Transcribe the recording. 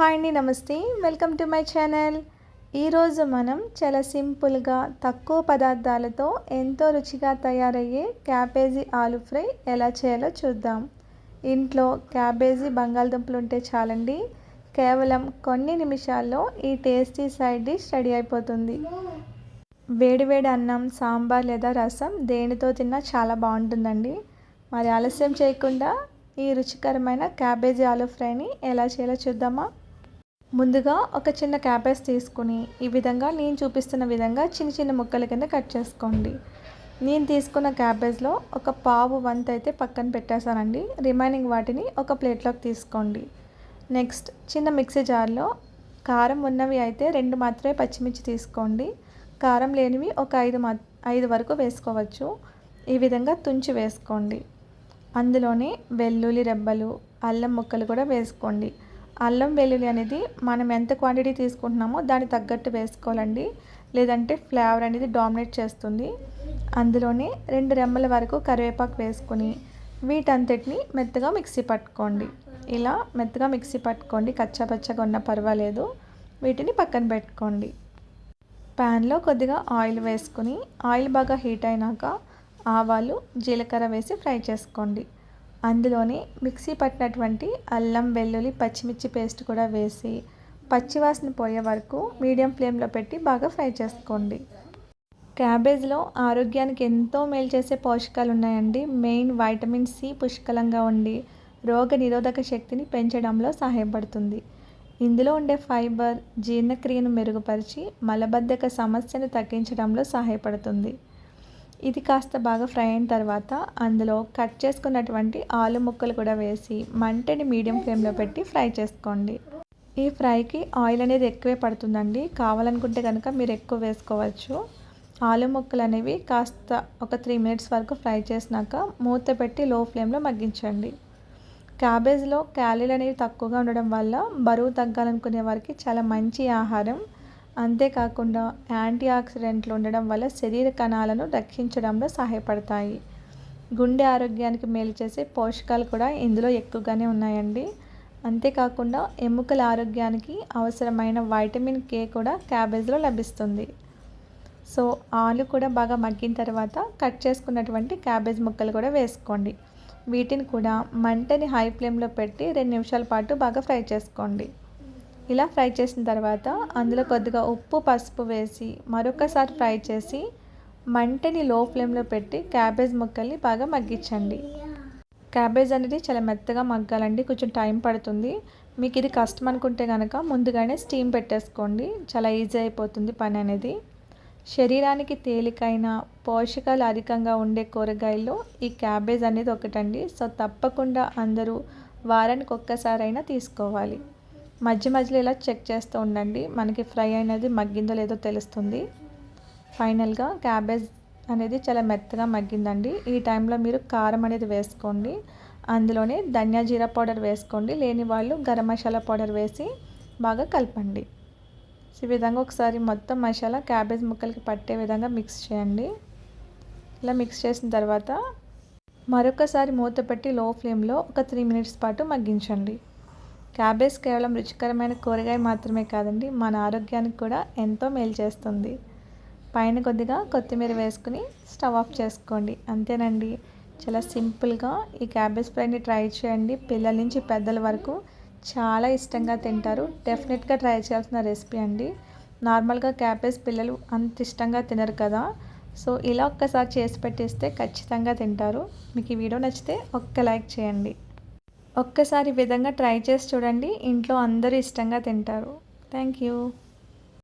Hi అండి, నమస్తే. Welcome to my channel. ఈరోజు మనం చాలా సింపుల్గా తక్కువ పదార్థాలతో ఎంతో రుచిగా తయారయ్యే క్యాబేజీ ఆలు ఫ్రై ఎలా చేయాలో చూద్దాం. ఇంట్లో క్యాబేజీ బంగాళదుంపలు ఉంటే చాలండి, కేవలం కొన్ని నిమిషాల్లో ఈ టేస్టీ సైడ్ డిష్ రెడీ అయిపోతుంది. వేడివేడి అన్నం, సాంబార్ లేదా రసం దేనితో తిన్నా చాలా బాగుంటుందండి. మరి ఆలస్యం చేయకుండా ఈ రుచికరమైన క్యాబేజీ ఆలు ఫ్రైని ఎలా చేయాలో చూద్దామా. ముందుగా ఒక చిన్న క్యాబేజ్ తీసుకుని ఈ విధంగా నేను చూపిస్తున్న విధంగా చిన్న చిన్న ముక్కల కింద కట్ చేసుకోండి. నేను తీసుకున్న క్యాబేజ్లో ఒక పావు వంతు అయితే పక్కన పెట్టేశానండి. రిమైనింగ్ వాటిని ఒక ప్లేట్లోకి తీసుకోండి. నెక్స్ట్ చిన్న మిక్సీ జార్లో కారం ఉన్నవి అయితే 2 మాత్రమే పచ్చిమిర్చి తీసుకోండి. కారం లేనివి ఒక 5 వరకు వేసుకోవచ్చు. ఈ విధంగా తుంచి వేసుకోండి. అందులోనే వెల్లుల్లి రెబ్బలు, అల్లం ముక్కలు కూడా వేసుకోండి. అల్లం వెల్లుల్లి అనేది మనం ఎంత క్వాంటిటీ తీసుకుంటున్నామో దానికి తగ్గట్టు వేసుకోవాలండి, లేదంటే ఫ్లేవర్ అనేది డామినేట్ చేస్తుంది. అందులోనే 2 రెమ్మల వరకు కరివేపాకు వేసుకొని వీటంతటిని మెత్తగా మిక్సీ పట్టుకోండి. ఇలా మెత్తగా మిక్సీ పట్టుకోండి, కచ్చాపచ్చగా ఉన్నా పర్వాలేదు. వీటిని పక్కన పెట్టుకోండి. ప్యాన్లో కొద్దిగా ఆయిల్ వేసుకొని ఆయిల్ బాగా హీట్ అయినాక ఆవాలు, జీలకర్ర వేసి ఫ్రై చేసుకోండి. అందులోనే మిక్సీ పట్టినటువంటి అల్లం, వెల్లుల్లి, పచ్చిమిర్చి పేస్ట్ కూడా వేసి పచ్చివాసన పోయే వరకు మీడియం ఫ్లేమ్లో పెట్టి బాగా ఫ్రై చేసుకోండి. క్యాబేజ్లో ఆరోగ్యానికి ఎంతో మేలు చేసే పోషకాలు ఉన్నాయండి. మెయిన్ వైటమిన్ సి పుష్కలంగా ఉండి రోగ నిరోధక శక్తిని పెంచడంలో సహాయపడుతుంది. ఇందులో ఉండే ఫైబర్ జీర్ణక్రియను మెరుగుపరిచి మలబద్ధక సమస్యను తగ్గించడంలో సహాయపడుతుంది. ఇది కాస్త బాగా ఫ్రై అయిన తర్వాత అందులో కట్ చేసుకున్నటువంటి ఆలు ముక్కలు కూడా వేసి మంటని మీడియం ఫ్లేమ్లో పెట్టి ఫ్రై చేసుకోండి. ఈ ఫ్రైకి ఆయిల్ అనేది ఎక్కువే పడుతుందండి, కావాలనుకుంటే కనుక మీరు ఎక్కువ వేసుకోవచ్చు. ఆలు ముక్కలు అనేవి కాస్త ఒక 3 మినిట్స్ వరకు ఫ్రై చేసినాక మూత పెట్టి లో ఫ్లేమ్లో మగ్గించండి. క్యాబేజ్లో క్యాలరీలు అనేవి తక్కువగా ఉండడం వల్ల బరువు తగ్గాలనుకునే వారికి చాలా మంచి ఆహారం. అంతేకాకుండా యాంటీ ఆక్సిడెంట్లు ఉండడం వల్ల శరీర కణాలను రక్షించడంలో సహాయపడతాయి. గుండె ఆరోగ్యానికి మేలు చేసే పోషకాలు కూడా ఇందులో ఎక్కువగానే ఉన్నాయండి. అంతేకాకుండా ఎముకల ఆరోగ్యానికి అవసరమైన వైటమిన్ కే కూడా క్యాబేజ్లో లభిస్తుంది. సో ఆలు కూడా బాగా మగ్గిన తర్వాత కట్ చేసుకున్నటువంటి క్యాబేజ్ ముక్కలు కూడా వేసుకోండి. వీటిని కూడా మంటని హై ఫ్లేమ్లో పెట్టి 2 నిమిషాల పాటు బాగా ఫ్రై చేసుకోండి. ఇలా ఫ్రై చేసిన తర్వాత అందులో కొద్దిగా ఉప్పు, పసుపు వేసి మరొకసారి ఫ్రై చేసి మంటని లో ఫ్లేమ్లో పెట్టి క్యాబేజ్ ముక్కల్ని బాగా మగ్గించండి. క్యాబేజ్ అనేది చాలా మెత్తగా మగ్గాలండి, కొంచెం టైం పడుతుంది. మీకు ఇది కష్టం అనుకుంటే కనుక ముందుగానే స్టీమ్ పెట్టేసుకోండి, చాలా ఈజీ అయిపోతుంది పని అనేది. శరీరానికి తేలికైన పోషకాలు అధికంగా ఉండే కూరగాయల్లో ఈ క్యాబేజ్ అనేది ఒకటండి. సో తప్పకుండా అందరూ వారానికి ఒక్కసారైనా తీసుకోవాలి. మధ్య మధ్యలో ఇలా చెక్ చేస్తూ ఉండండి, మనకి ఫ్రై అనేది మగ్గిందో లేదో తెలుస్తుంది. ఫైనల్గా క్యాబేజ్ అనేది చాలా మెత్తగా మగ్గిందండి. ఈ టైంలో మీరు కారం అనేది వేసుకోండి. అందులోనే ధనియా జీరా పౌడర్ వేసుకోండి, లేని వాళ్ళు గరం మసాలా పౌడర్ వేసి బాగా కలపండి. ఈ విధంగా ఒకసారి మొత్తం మసాలా క్యాబేజ్ ముక్కలకి పట్టే విధంగా మిక్స్ చేయండి. ఇలా మిక్స్ చేసిన తర్వాత మరొకసారి మూత పెట్టి లో ఫ్లేమ్లో ఒక 3 మినిట్స్ పాటు మగ్గించండి. క్యాబేజ్ కేవలం రుచికరమైన కూరగాయ మాత్రమే కాదండి, మన ఆరోగ్యానికి కూడా ఎంతో మేలు చేస్తుంది. పైన కొద్దిగా కొత్తిమీర వేసుకుని స్టవ్ ఆఫ్ చేసుకోండి. అంతేనండి, చాలా సింపుల్గా ఈ క్యాబేజ్ ఫ్రైని ట్రై చేయండి. పిల్లల నుంచి పెద్దల వరకు చాలా ఇష్టంగా తింటారు. డెఫినెట్గా ట్రై చేయాల్సిన రెసిపీ అండి. నార్మల్గా క్యాబేజ్ పిల్లలు అంత ఇష్టంగా తినరు కదా, సో ఇలా ఒక్కసారి చేసి పెట్టిస్తే ఖచ్చితంగా తింటారు. మీకు ఈ వీడియో నచ్చితే ఒక్క లైక్ చేయండి. ఒక్కసారి విధంగా ట్రై చేసి చూడండి, ఇంట్లో అందరూ ఇష్టంగా తింటారు. Thank you.